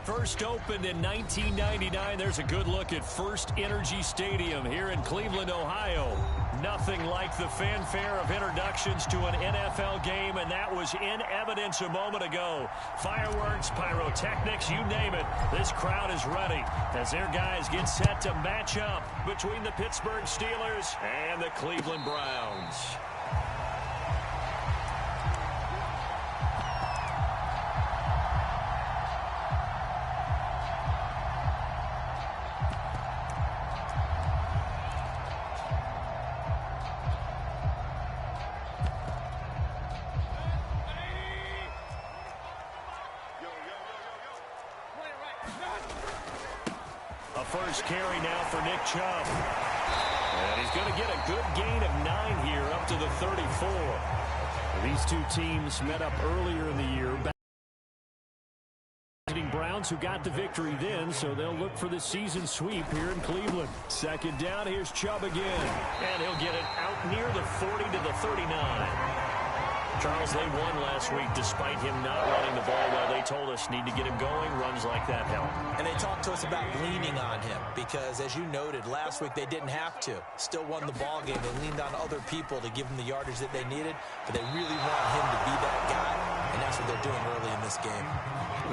First opened in 1999. There's a good look at First Energy Stadium here in Cleveland, Ohio. Nothing like the fanfare of introductions to an NFL game, and that was in evidence a moment ago. Fireworks, pyrotechnics, you name it. This crowd is ready as their guys get set to match up between the Pittsburgh Steelers and the Cleveland Browns. A first carry now for Nick Chubb. And he's going to get a good gain of 9 here up to the 34. These two teams met up earlier in the year. Browns who got the victory then, so they'll look for the season sweep here in Cleveland. Second down, here's Chubb again. And he'll get it out near the 40 to the 39. Charles, they won last week despite him not running the ball well. They told us need to get him going. Runs like that help. And they talked to us about leaning on him because, as you noted, last week they didn't have to. Still won the ball game. They leaned on other people to give them the yardage that they needed, but they really want him to be that guy, and that's what they're doing early in this game.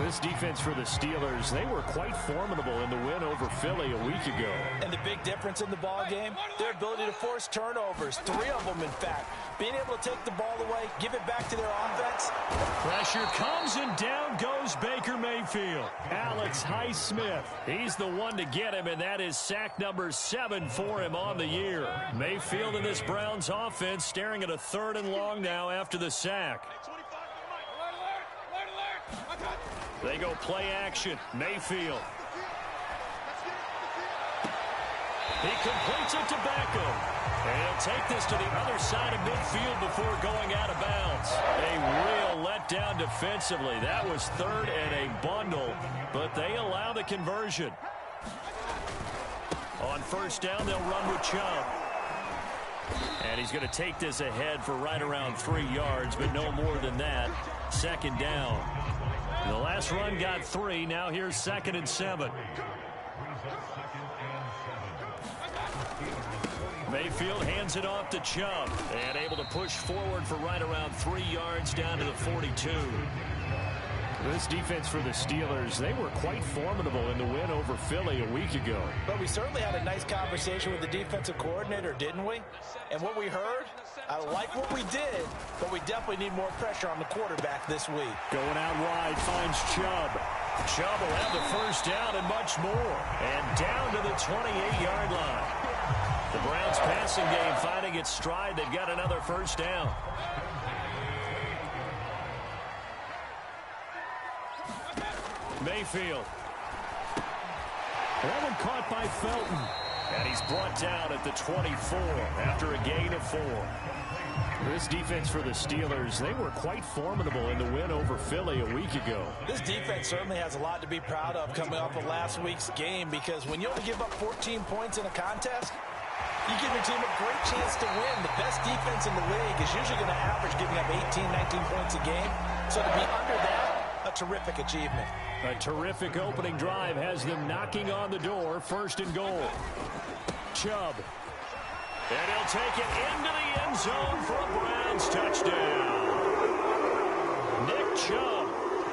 This defense for the Steelers, they were quite formidable in the win over Philly a week ago. And the big difference in the ball game, their ability to force turnovers, 3 of them in fact. Being able to take the ball away, give it back to their offense. Pressure comes and down goes Baker Mayfield. Alex Highsmith, he's the one to get him, and that is sack number 7 for him on the year. Mayfield and this Browns offense staring at a 3rd and long now after the sack. They go play action. Mayfield. He completes it to Beckham. And he'll take this to the other side of midfield before going out of bounds. A real letdown defensively. That was 3rd and a bundle, but they allow the conversion. On first down, they'll run with Chubb. And he's going to take this ahead for right around 3 yards, but no more than that. Second down. The last run got 3. Now here's 2nd and 7. Mayfield hands it off to Chubb and able to push forward for right around 3 yards down to the 42. This defense for the Steelers, they were quite formidable in the win over Philly a week ago. But we certainly had a nice conversation with the defensive coordinator, didn't we? And what we heard, I like what we did, but we definitely need more pressure on the quarterback this week. Going out wide, finds Chubb. Chubb will have the first down and much more. And down to the 28-yard line. The Browns passing game finding its stride. They've got another first down. Mayfield. That one caught by Felton. And he's brought down at the 24 after a gain of 4. This defense for the Steelers, they were quite formidable in the win over Philly a week ago. This defense certainly has a lot to be proud of coming off of last week's game, because when you only give up 14 points in a contest, you give your team a great chance to win. The best defense in the league is usually going to average giving up 18, 19 points a game. So to be under that, a terrific achievement. A terrific opening drive has them knocking on the door. 1st and goal. Chubb. And he'll take it into the end zone for a Browns touchdown. Nick Chubb,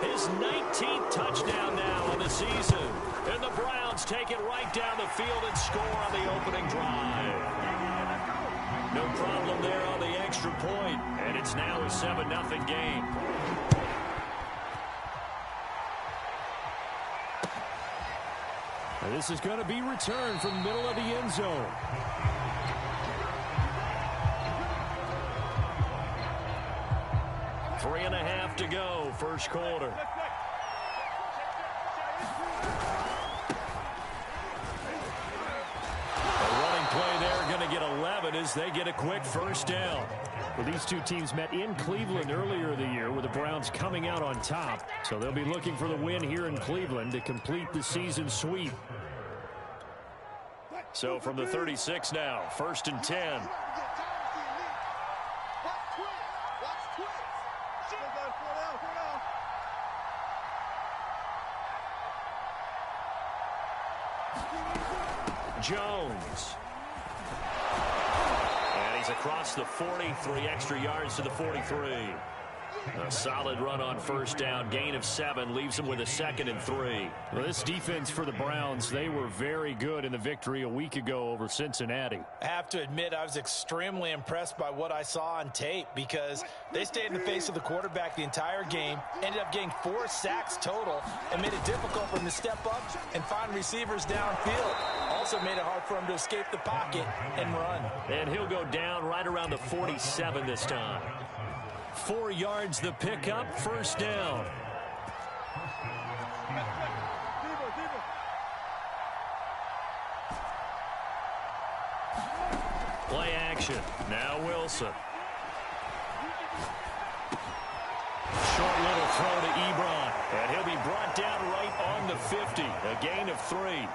his 19th touchdown now on the season. And the Browns take it right down the field and score on the opening drive. No problem there on the extra point. And it's now a 7-0 game. This is going to be returned from the middle of the end zone. Three and a half to go, first quarter. A running play there, going to get 11 as they get a quick first down. Well, these two teams met in Cleveland earlier in the year with the Browns coming out on top. So they'll be looking for the win here in Cleveland to complete the season sweep. So from the 36 now, 1st and 10. Jones. And he's across the 40, 3 extra yards to the 43. A solid run on first down. Gain of 7 leaves them with a 2nd and 3. Well, this defense for the Browns, they were very good in the victory a week ago over Cincinnati. I have to admit, I was extremely impressed by what I saw on tape because they stayed in the face of the quarterback the entire game, ended up getting 4 sacks total, and made it difficult for him to step up and find receivers downfield. Also made it hard for him to escape the pocket and run. And he'll go down right around the 47 this time. 4 yards the pickup, first down. Play action. Now Wilson. Short little throw to Ebron. And he'll be brought down right on the 50. A gain of 3.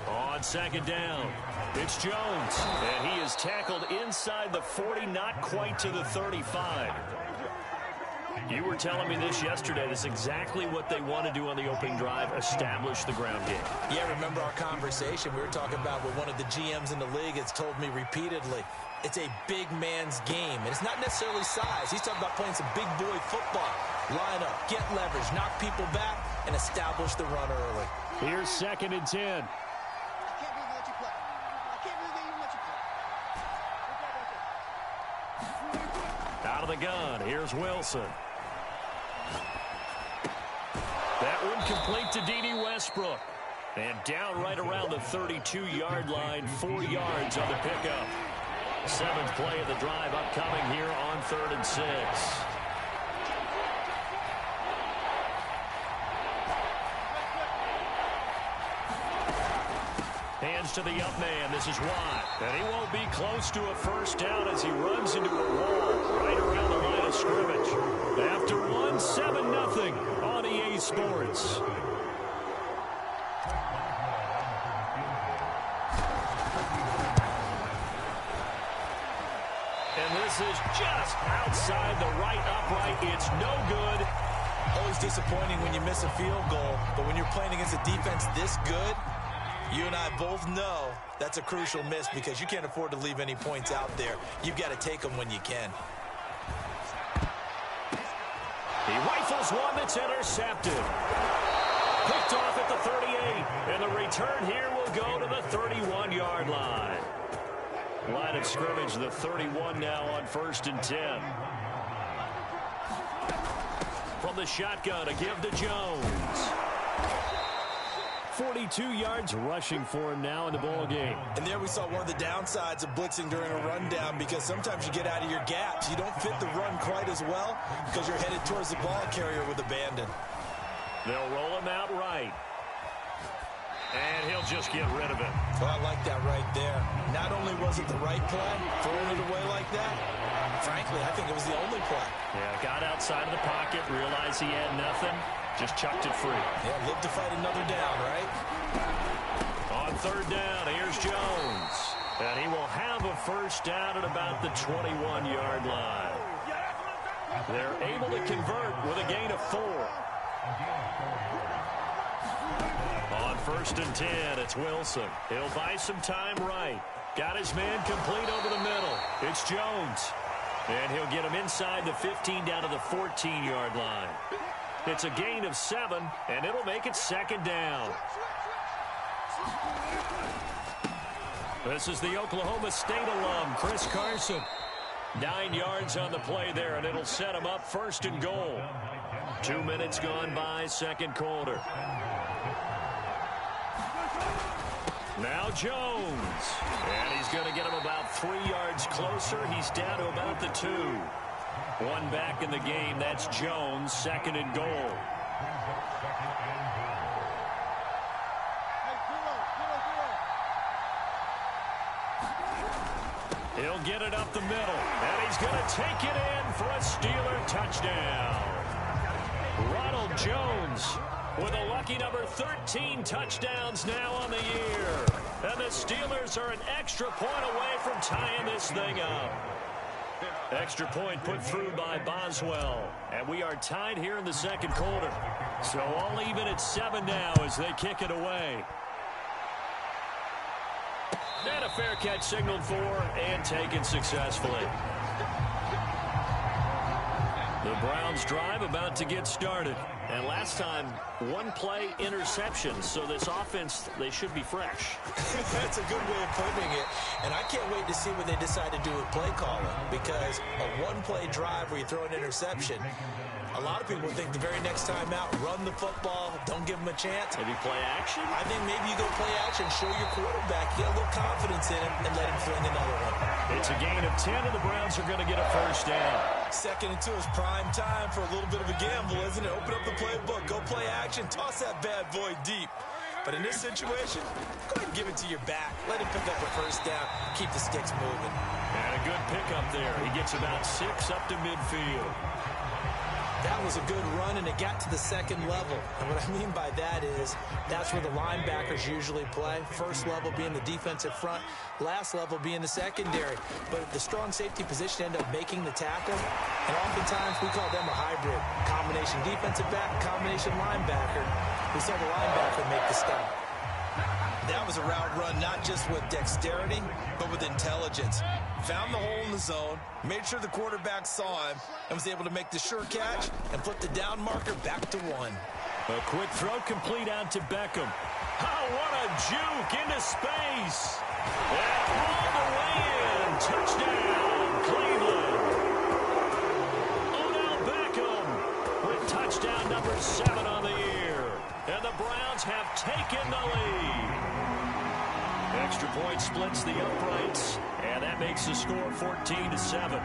On second down, it's Jones. And he is tackled inside the 40, not quite to the 35. You were telling me this yesterday. This is exactly what they want to do on the opening drive, establish the ground game. Yeah, remember our conversation. We were talking about what one of the GMs in the league has told me repeatedly. It's a big man's game, and it's not necessarily size. He's talking about playing some big boy football. Line up, get leverage, knock people back, and establish the run early. Here's 2nd and 10. Out of the gun, here's Wilson. That one complete to D.D. Westbrook. And down right around the 32-yard line, 4 yards on the pickup. 7th play of the drive upcoming here on 3rd and 6. Hands to the up man. This is Watt. And he won't be close to a first down as he runs into a wall right around the line of scrimmage. After 1, 7-0 on EA Sports. And this is just outside the right upright. It's no good. Always disappointing when you miss a field goal, but when you're playing against a defense this good, you and I both know that's a crucial miss because you can't afford to leave any points out there. You've got to take them when you can. He rifles one that's intercepted. Picked off at the 38. And the return here will go to the 31-yard line. Line of scrimmage, the 31 now on 1st and 10. From the shotgun, a give to Jones. 42 yards rushing for him now in the ball game. And there we saw one of the downsides of blitzing during a rundown because sometimes you get out of your gaps. You don't fit the run quite as well because you're headed towards the ball carrier with abandon. They'll roll him out right. And he'll just get rid of it. Well, I like that right there. Not only was it the right play, throwing it away like that, frankly, I think it was the only play. Yeah, got outside of the pocket, realized he had nothing, just chucked it free. Yeah, live to fight another down, right? On 3rd down, here's Jones. And he will have a first down at about the 21-yard line. They're able to convert with a gain of 4. On 1st and 10, it's Wilson. He'll buy some time right. Got his man complete over the middle. It's Jones. And he'll get him inside the 15 down to the 14-yard line. It's a gain of 7, and it'll make it 2nd down. This is the Oklahoma State alum, Chris Carson. 9 yards on the play there, and it'll set him up 1st and goal. 2 minutes gone by, 2nd quarter. Now Jones. And he's going to get him about 3 yards closer. He's down to about the 2. One back in the game. That's Jones, 2nd and goal. He'll get it up the middle. And he's going to take it in for a Steeler touchdown. Ronald Jones with a lucky number 13 touchdowns now on the year. And the Steelers are an extra point away from tying this thing up. Extra point put through by Boswell. And we are tied here in the second quarter. So all even at 7 now as they kick it away. And a fair catch signaled for and taken successfully. The Browns drive about to get started. And last time, one play interception. So this offense, they should be fresh. That's a good way of putting it. And I can't wait to see what they decide to do with play calling. Because a one-play drive where you throw an interception, a lot of people think the very next time out, run the football, don't give them a chance. Maybe play action? I think maybe you go play action, show your quarterback, get a little confidence in him, and let him fling another one. It's a gain of 10, and the Browns are going to get a first down. 2nd and 2 is prime time for a little bit of a gamble, isn't it? Open up the playbook, go play action, toss that bad boy deep. But in this situation, go ahead and give it to your back. Let him pick up a first down, keep the sticks moving. And a good pickup there. He gets about 6 up to midfield. That was a good run, and it got to the second level. And what I mean by that is that's where the linebackers usually play. First level being the defensive front, last level being the secondary. But the strong safety position ended up making the tackle, and oftentimes we call them a hybrid. Combination defensive back, combination linebacker. We saw the linebacker make the stop. That was a route run not just with dexterity, but with intelligence. Found the hole in the zone, made sure the quarterback saw him, and was able to make the sure catch and flip the down marker back to 1. A quick throw complete out to Beckham. Oh, what a juke into space. And all the way in. Touchdown, Cleveland. Odell Beckham with touchdown number 7 on the year. And the Browns have taken the lead. Extra point splits the uprights, and that makes the score 14-7.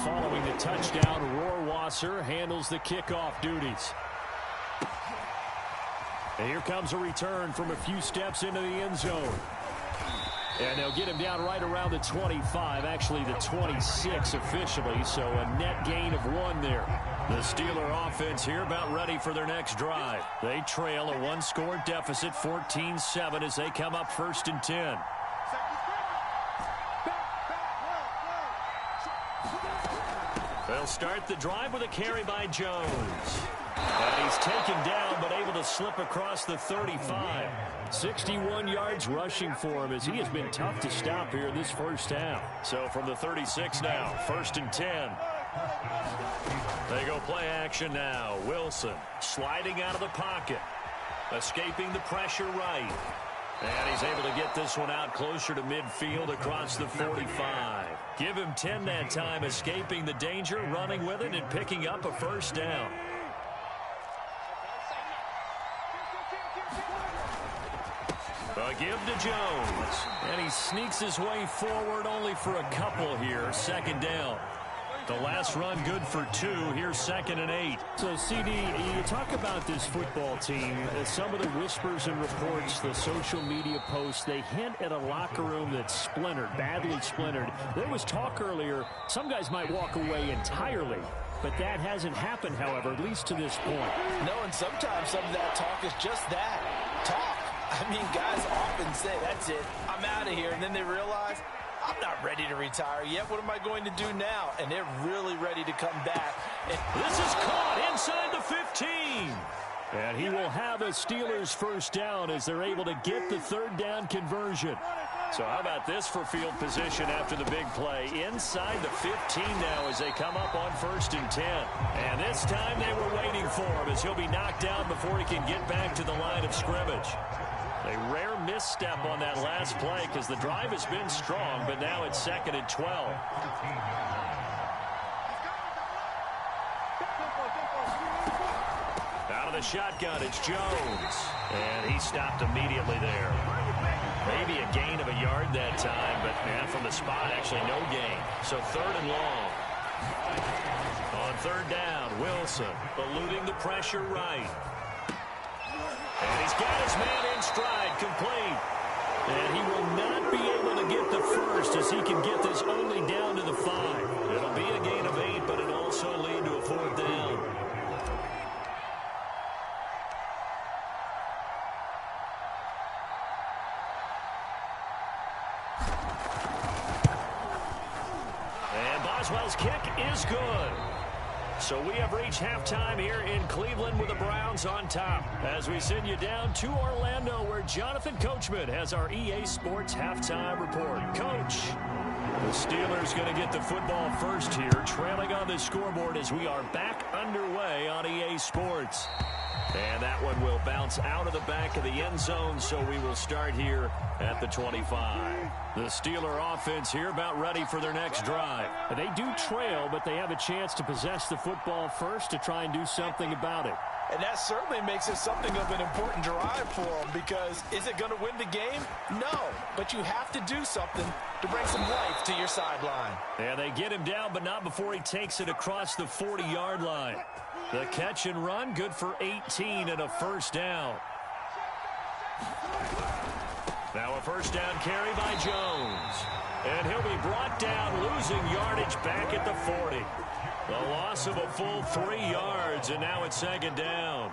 Following the touchdown, Rohrwasser handles the kickoff duties. And here comes a return from a few steps into the end zone. And they'll get him down right around the 25, actually the 26 officially, so a net gain of 1 there. The Steeler offense here about ready for their next drive. They trail a one-score deficit, 14-7, as they come up 1st and 10. They'll start the drive with a carry by Jones. And he's taken down, but able to slip across the 35. 61 yards rushing for him as he has been tough to stop here in this first half. So from the 36 now, 1st and 10. They go play action now. Wilson sliding out of the pocket. Escaping the pressure right. And he's able to get this one out closer to midfield across the 45. Give him 10 that time, escaping the danger, running with it, and picking up a first down. A give to Jones. And he sneaks his way forward only for a couple here. 2nd down. The last run good for 2. Here's 2nd and 8. So, CD, you talk about this football team. Some of the whispers and reports, the social media posts, they hint at a locker room that's splintered, badly splintered. There was talk earlier, some guys might walk away entirely. But that hasn't happened, however, at least to this point. No, and sometimes some of that talk is just that, talk. I mean, guys often say, that's it, I'm out of here. And then they realize, I'm not ready to retire yet. What am I going to do now? And they're really ready to come back. And this is caught inside the 15. And he will have a Steelers first down as they're able to get the 3rd down conversion. So how about this for field position after the big play? Inside the 15 now as they come up on 1st and 10. And this time they were waiting for him as he'll be knocked down before he can get back to the line of scrimmage. A rare misstep on that last play because the drive has been strong, but now it's 2nd and 12. Out of the shotgun, it's Jones. And he stopped immediately there. Maybe a gain of a yard that time, but man, from the spot, actually no gain. So 3rd and long. On 3rd down, Wilson eluding the pressure right. And he's got his man in stride, complete. And he will not be able to get the first as he can get this only down to the 5. It'll be a gain of 8, but it'll also lead to a 4th down. Boswell's kick is good. So we have reached halftime here in Cleveland with the Browns on top. As we send you down to Orlando, where Jonathan Coachman has our EA Sports halftime report. Coach, the Steelers going to get the football first here, trailing on the scoreboard as we are back underway on EA Sports. And that one will bounce out of the back of the end zone, so we will start here at the 25. The Steeler offense here about ready for their next drive. They do trail, but they have a chance to possess the football first to try and do something about it. And that certainly makes it something of an important drive for them, because is it going to win the game? No, but you have to do something to bring some life to your sideline. Yeah, they get him down, but not before he takes it across the 40-yard line. The catch and run, good for 18 and a first down. Now a first down carry by Jones. And he'll be brought down, losing yardage back at the 40. The loss of a full 3 yards, and now it's second down.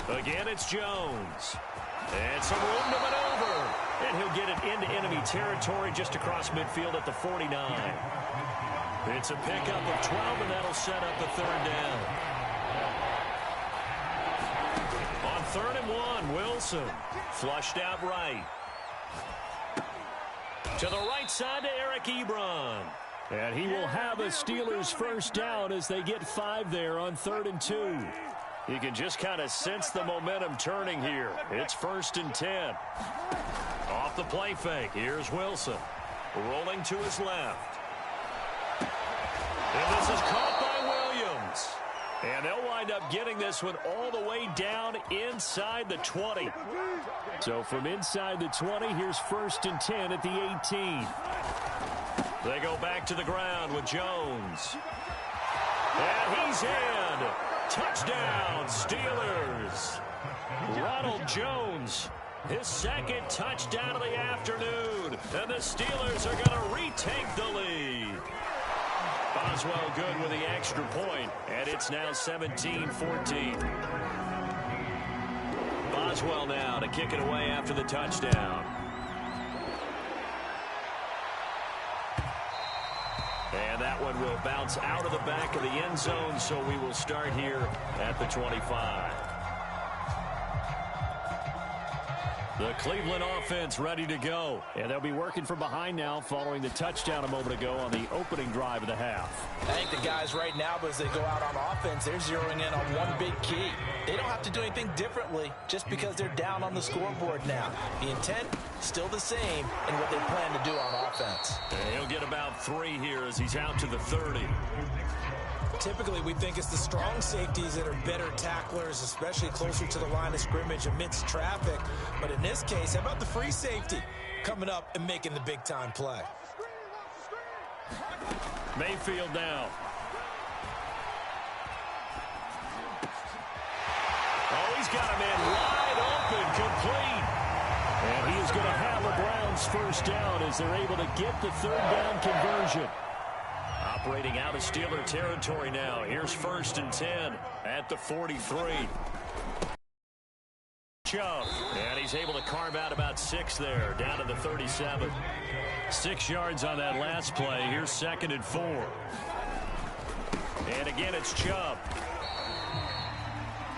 Again, it's Jones. And some room to maneuver. And he'll get it into enemy territory just across midfield at the 49. It's a pickup of 12, and that'll set up the third down. On 3rd and 1, Wilson flushed out right. To the right side to Eric Ebron. And he will have a Steelers first down as they get 5 there on 3rd and 2. You can just kind of sense the momentum turning here. It's 1st and 10. Off the play fake. Here's Wilson. Rolling to his left. And this is caught by Williams. And they'll wind up getting this one all the way down inside the 20. So from inside the 20, here's 1st and 10 at the 18. They go back to the ground with Jones. And he's in. Touchdown, Steelers. Ronald Jones, his second touchdown of the afternoon. And the Steelers are going to retake the lead. Boswell good with the extra point, and it's now 17-14. Boswell now to kick it away after the touchdown. And that one will bounce out of the back of the end zone, so we will start here at the 25. The Cleveland offense ready to go. And they'll be working from behind now following the touchdown a moment ago on the opening drive of the half. I think the guys right now, as they go out on offense, they're zeroing in on one big key. They don't have to do anything differently just because they're down on the scoreboard now. The intent, still the same in what they plan to do on offense. And he'll get about 3 here as he's out to the 30. Typically, we think it's the strong safeties that are better tacklers, especially closer to the line of scrimmage amidst traffic. But in this case, how about the free safety coming up and making the big-time play? Mayfield now. Oh, he's got a man wide open, complete. And he is going to have the Browns first down as they're able to get the third down conversion. Operating out of Steeler territory now. Here's 1st and 10 at the 43. Chubb, and he's able to carve out about 6 there, down to the 37. 6 yards on that last play. Here's 2nd and 4. And again, it's Chubb.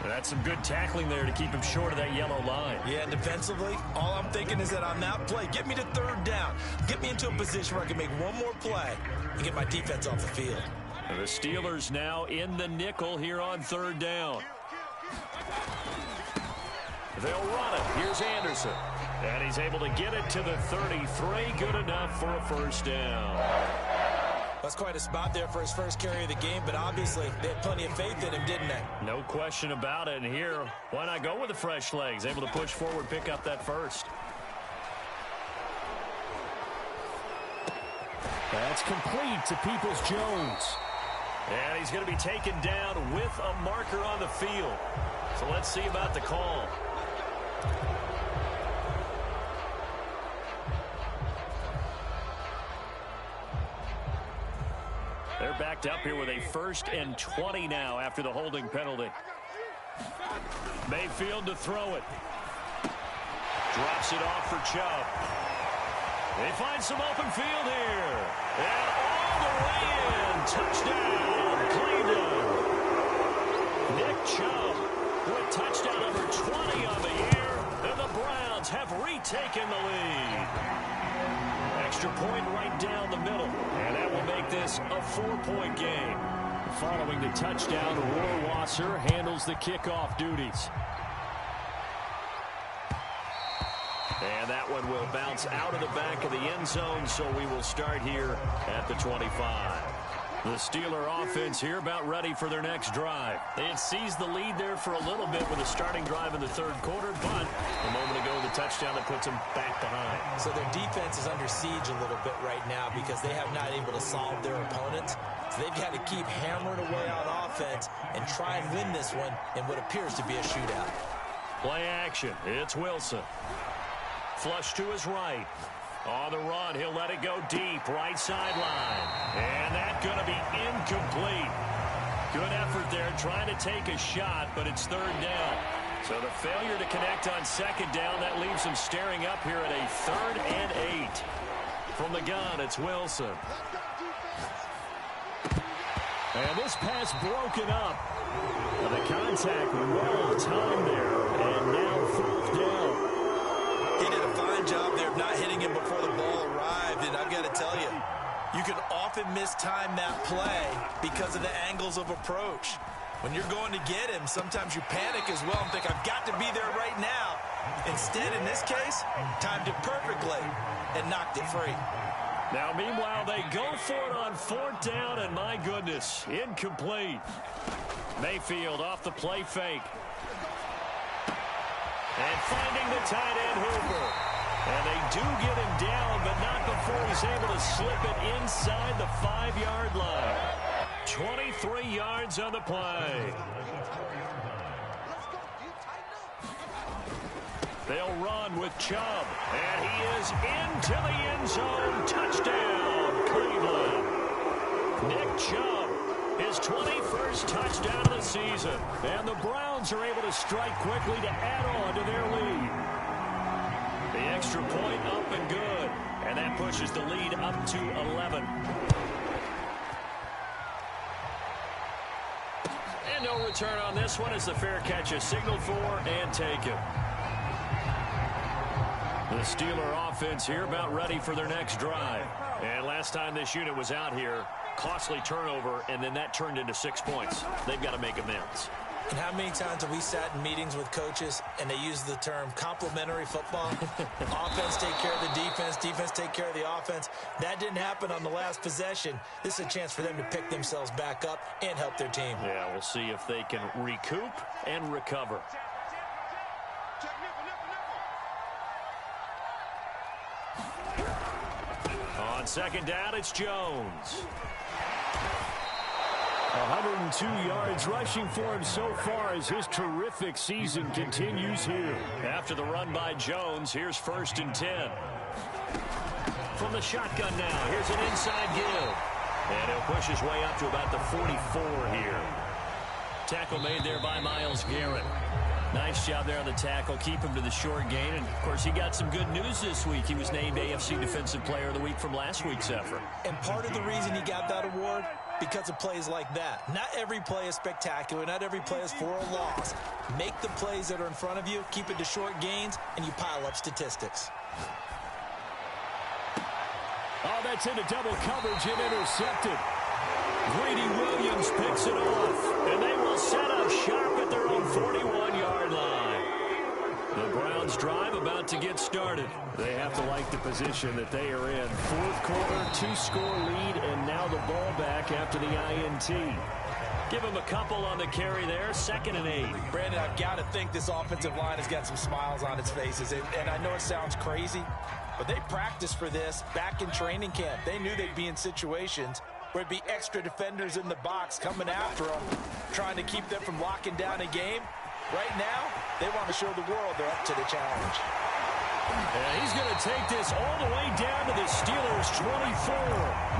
That's some good tackling there to keep him short of that yellow line. Yeah, defensively, all I'm thinking is that on that play, get me to 3rd down. Get me into a position where I can make one more play and get my defense off the field. The Steelers now in the nickel here on 3rd down. They'll run it. Here's Anderson. And he's able to get it to the 33. Good enough for a first down. That's quite a spot there for his first carry of the game, but obviously they had plenty of faith in him, didn't they? No question about it. And here, why not go with the fresh legs? Able to push forward, pick up that first. That's complete to Peoples-Jones. And he's going to be taken down with a marker on the field. So let's see about the call. They're backed up here with a 1st and 20 now after the holding penalty. Mayfield to throw it. Drops it off for Chubb. They find some open field here. And all the way in. Touchdown, Cleveland. Nick Chubb with touchdown number 20 on the year. And the Browns have retaken the lead. Extra point right down the middle. And that will make this a 4-point game. Following the touchdown, Rohrwasser handles the kickoff duties. And that one will bounce out of the back of the end zone, so we will start here at the 25. The Steeler offense here about ready for their next drive. They had seized the lead there for a little bit with a starting drive in the third quarter, but a moment ago the touchdown that puts them back behind. So their defense is under siege a little bit right now because they have not able to solve their opponents. So they've got to keep hammering away on offense and try and win this one in what appears to be a shootout. Play action. It's Wilson. Flush to his right. On the run, he'll let it go deep, right sideline. And that's going to be incomplete. Good effort there, trying to take a shot, but it's third down. So the failure to connect on second down, that leaves him staring up here at a 3rd and 8. From the gun, it's Wilson. And this pass broken up. Well, the contact well timed there, and now 4th down. He did a fine job there of not hitting him before the ball arrived, and I've got to tell you, you can often mistime that play because of the angles of approach. When you're going to get him, sometimes you panic as well and think, I've got to be there right now. Instead, in this case, timed it perfectly and knocked it free. Now, meanwhile, they go for it on 4th down, and my goodness, incomplete. Mayfield off the play fake. And finding the tight end, Hooper. And they do get him down, but not before he's able to slip it inside the 5-yard line. 23 yards on the play. They'll run with Chubb. And he is into the end zone. Touchdown, Cleveland. Nick Chubb, his 21st touchdown of the season. And the Browns are able to strike quickly to add on to their lead. The extra point up and good. And that pushes the lead up to 11. And no return on this one as the fair catch is signaled for and taken. The Steeler offense here about ready for their next drive. And last time this unit was out here, costly turnover, and then that turned into 6 points. They've got to make amends. And how many times have we sat in meetings with coaches and they use the term complementary football? Offense take care of the defense, defense take care of the offense. That didn't happen on the last possession. This is a chance for them to pick themselves back up and help their team. Yeah, we'll see if they can recoup and recover. On second down, it's Jones. 102 yards rushing for him so far as his terrific season continues here. After the run by Jones, here's 1st and 10. From the shotgun now, here's an inside give. And he'll push his way up to about the 44 here. Tackle made there by Myles Garrett. Nice job there on the tackle. Keep him to the short gain. And, of course, he got some good news this week. He was named AFC Defensive Player of the Week from last week's effort. And part of the reason he got that award, because of plays like that. Not every play is spectacular. Not every play is for a loss. Make the plays that are in front of you, keep it to short gains, and you pile up statistics. Oh, that's into double coverage and intercepted. Greedy Williams picks it off, and they will set up shop at their own 41-yard line. The Browns drive about to get started. They have to like the position that they are in. 4th quarter, 2-score lead, and now the ball back after the INT. Give him a couple on the carry there, 2nd and 8. Brandon, I've got to think this offensive line has got some smiles on its faces. And I know it sounds crazy, but they practiced for this back in training camp. They knew they'd be in situations where it'd be extra defenders in the box coming after them, trying to keep them from locking down a game. Right now, they want to show the world they're up to the challenge. And he's going to take this all the way down to the Steelers' 24.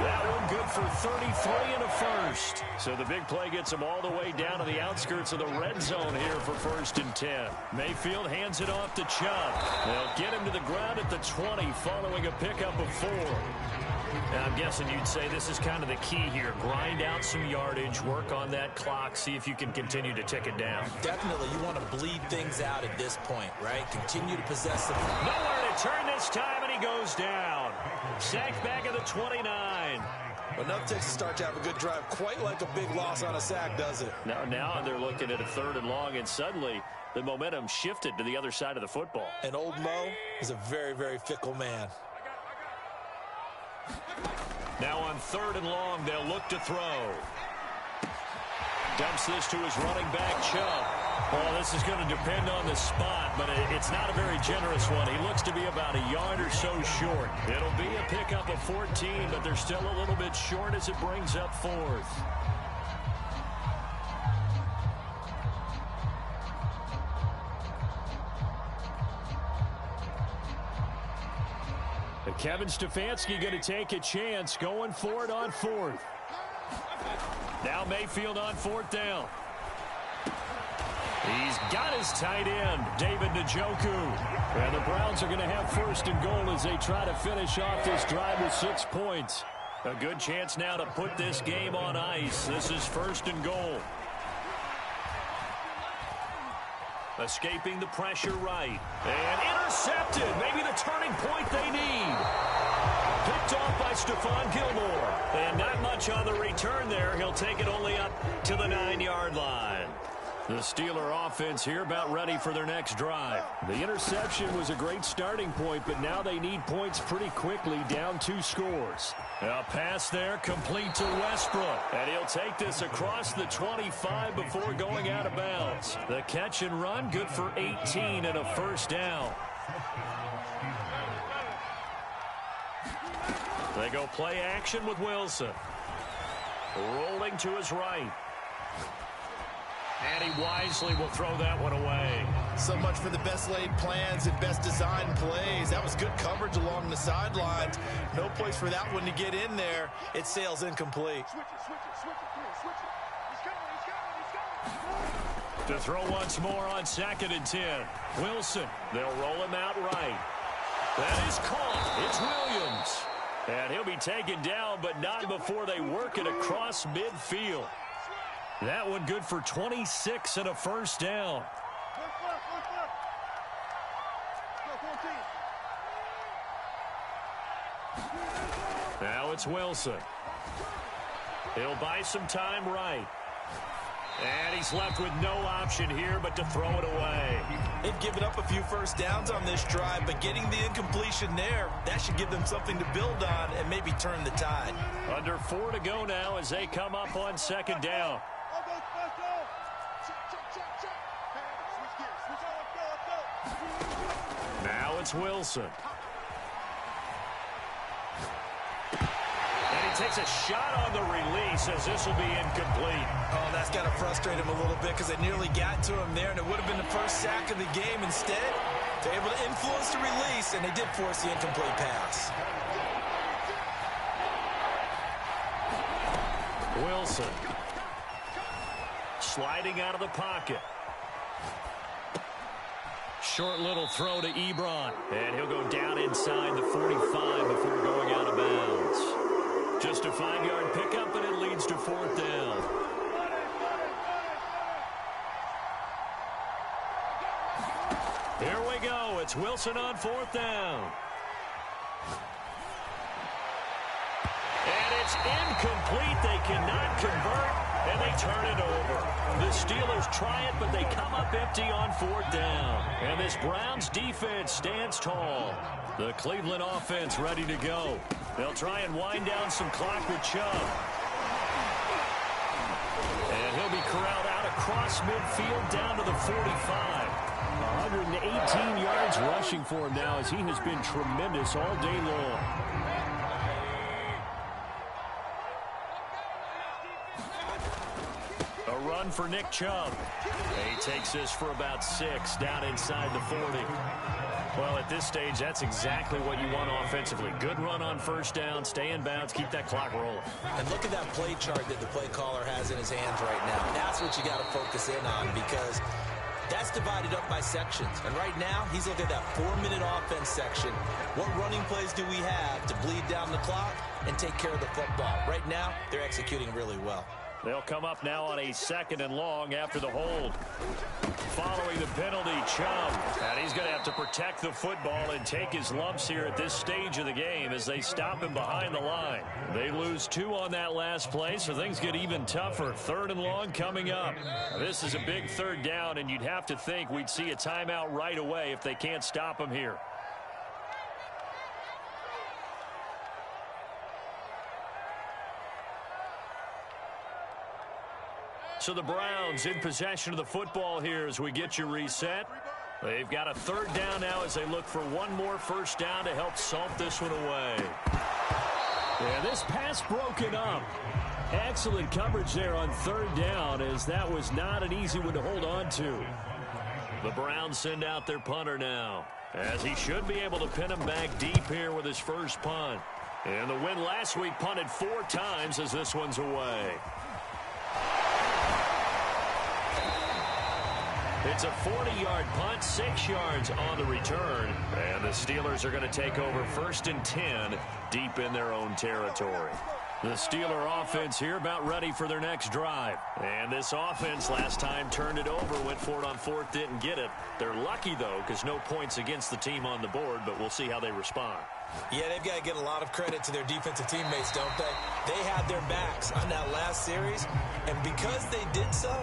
That one good for 33 and a first. So the big play gets him all the way down to the outskirts of the red zone here for 1st and 10. Mayfield hands it off to Chubb. They'll get him to the ground at the 20 following a pickup of 4. And I'm guessing you'd say this is kind of the key here. Grind out some yardage, work on that clock, see if you can continue to tick it down. Definitely, you want to bleed things out at this point, right? Continue to possess the ball. Nowhere to turn this time, and he goes down. Sacked back at the 29. Enough takes to start to have a good drive. Quite like a big loss on a sack, does it? Now they're looking at a 3rd and long, and suddenly the momentum shifted to the other side of the football. And old Mo is a very, very fickle man. Now on 3rd and long, they'll look to throw. Dumps this to his running back, Chubb. Well, this is going to depend on the spot, but it's not a very generous one. He looks to be about a yard or so short. It'll be a pickup of 14, but they're still a little bit short as it brings up 4th. Kevin Stefanski going to take a chance, going for it on 4th. Now Mayfield on 4th down. He's got his tight end, David Njoku. And the Browns are going to have 1st and goal as they try to finish off this drive with 6 points. A good chance now to put this game on ice. This is 1st and goal. Escaping the pressure right. And intercepted. Maybe the turning point they need. Picked off by Stephon Gilmore. And not much on the return there. He'll take it only up to the 9-yard line. The Steeler offense here about ready for their next drive. The interception was a great starting point, but now they need points pretty quickly, down 2 scores. A pass there complete to Westbrook. And he'll take this across the 25 before going out of bounds. The catch and run good for 18 and a 1st down. They go play action with Wilson. Rolling to his right. And he wisely will throw that one away. So much for the best laid plans and best designed plays. That was good coverage along the sidelines. No place for that one to get in there. It sails incomplete. To throw once more on 2nd and 10. Wilson, they'll roll him out right. That is caught. It's Williams. And he'll be taken down, but not before they work it across midfield. That one good for 26 and a 1st down. Now it's Wilson. He'll buy some time right. And he's left with no option here but to throw it away. They've given up a few 1st downs on this drive, but getting the incompletion there, that should give them something to build on and maybe turn the tide. Under 4 to go now as they come up on 2nd down. Now it's Wilson. And he takes a shot on the release as this will be incomplete. Oh, that's got to frustrate him a little bit because they nearly got to him there, and it would have been the 1st sack of the game. Instead, they're able to influence the release, and they did force the incomplete pass. Wilson. Sliding out of the pocket. Short little throw to Ebron. And he'll go down inside the 45 before going out of bounds. Just a 5-yard pickup, and it leads to 4th down. Here we go. It's Wilson on 4th down. And it's incomplete. They cannot convert, and they turn it over. The Steelers try it, but they come up empty on 4th down. And this Browns defense stands tall. The Cleveland offense ready to go. They'll try and wind down some clock with Chubb. And he'll be corralled out across midfield down to the 45. 118 yards rushing for him now as he has been tremendous all day long. run for Nick Chubb. He takes this for about 6 down inside the 40. Well, at this stage, that's exactly what you want offensively. Good run on first down, stay in bounds, keep that clock rolling. And look at that play chart that the play caller has in his hands right now. That's what you got to focus in on, because that's divided up by sections. And right now, he's looking at that 4-minute offense section. What running plays do we have to bleed down the clock and take care of the football? Right now, they're executing really well. They'll come up now on a 2nd and long after the hold. Following the penalty, Chubb. And he's going to have to protect the football and take his lumps here at this stage of the game as they stop him behind the line. They lose 2 on that last play, so things get even tougher. 3rd and long coming up. This is a big 3rd down, and you'd have to think we'd see a timeout right away if they can't stop him here. So the Browns in possession of the football here as we get you reset. They've got a 3rd down now as they look for one more first down to help salt this one away. Yeah, this pass broken up. Excellent coverage there on 3rd down, as that was not an easy one to hold on to. The Browns send out their punter now, as he should be able to pin him back deep here with his first punt. And the win last week punted 4 times as this one's away. It's a 40-yard punt, 6 yards on the return. And the Steelers are going to take over 1st and 10 deep in their own territory. The Steeler offense here about ready for their next drive. And this offense last time turned it over, went for it on 4th, didn't get it. They're lucky, though, because no points against the team on the board, but we'll see how they respond. Yeah, they've got to get a lot of credit to their defensive teammates, don't they? They had their backs on that last series, and because they did so,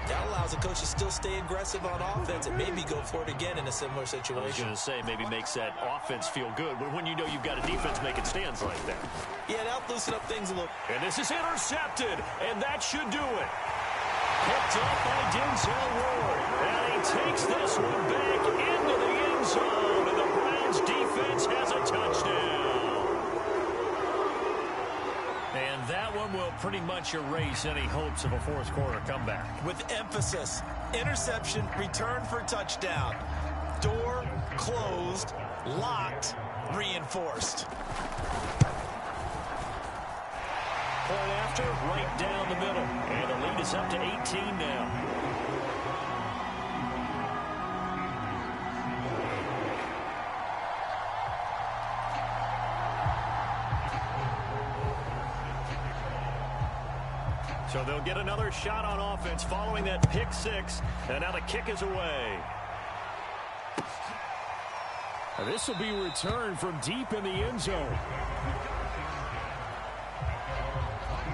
that allows the coach to still stay aggressive on offense and maybe go for it again in a similar situation. I was going to say, maybe makes that offense feel good, but when you know you've got a defense making stands like that. Yeah, that'll loosen up things a little. And this is intercepted, and that should do it. Picked up by Denzel Ward, and he takes this one back into the end zone, and the Browns defense has a touchdown. And that one will pretty much erase any hopes of a 4th quarter comeback. With emphasis, interception, return for touchdown. Door closed, locked, reinforced. Point after, right down the middle. And the lead is up to 18 now. So they'll get another shot on offense following that pick 6. And now the kick is away. This will be returned from deep in the end zone.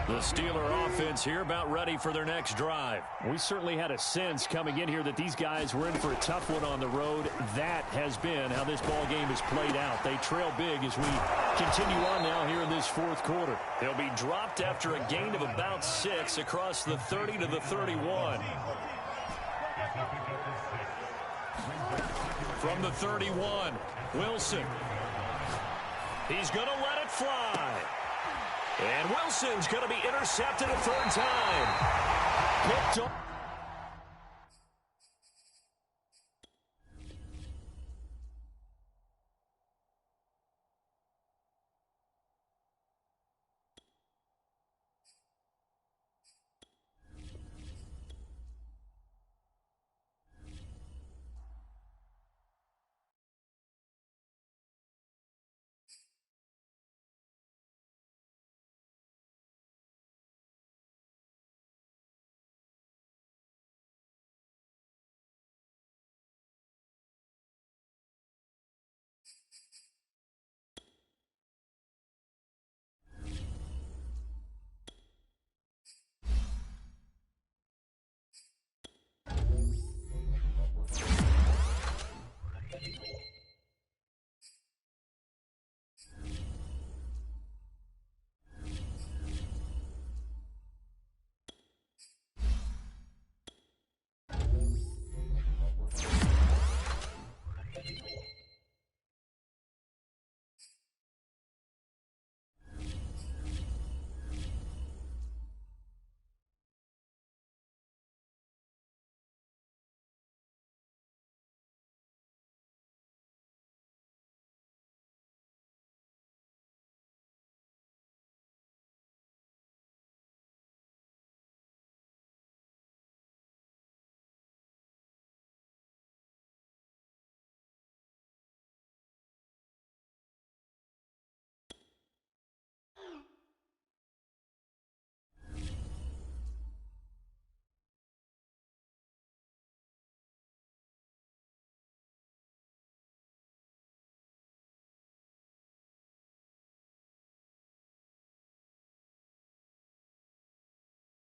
The Steeler offense here about ready for their next drive. We certainly had a sense coming in here that these guys were in for a tough one on the road. That has been how this ball game has played out. They trail big as we continue on now here in this 4th quarter. They'll be dropped after a gain of about 6 across the 30 to the 31. From the 31, Wilson. He's going to let it fly. And Wilson's going to be intercepted a 3rd time. Picked up.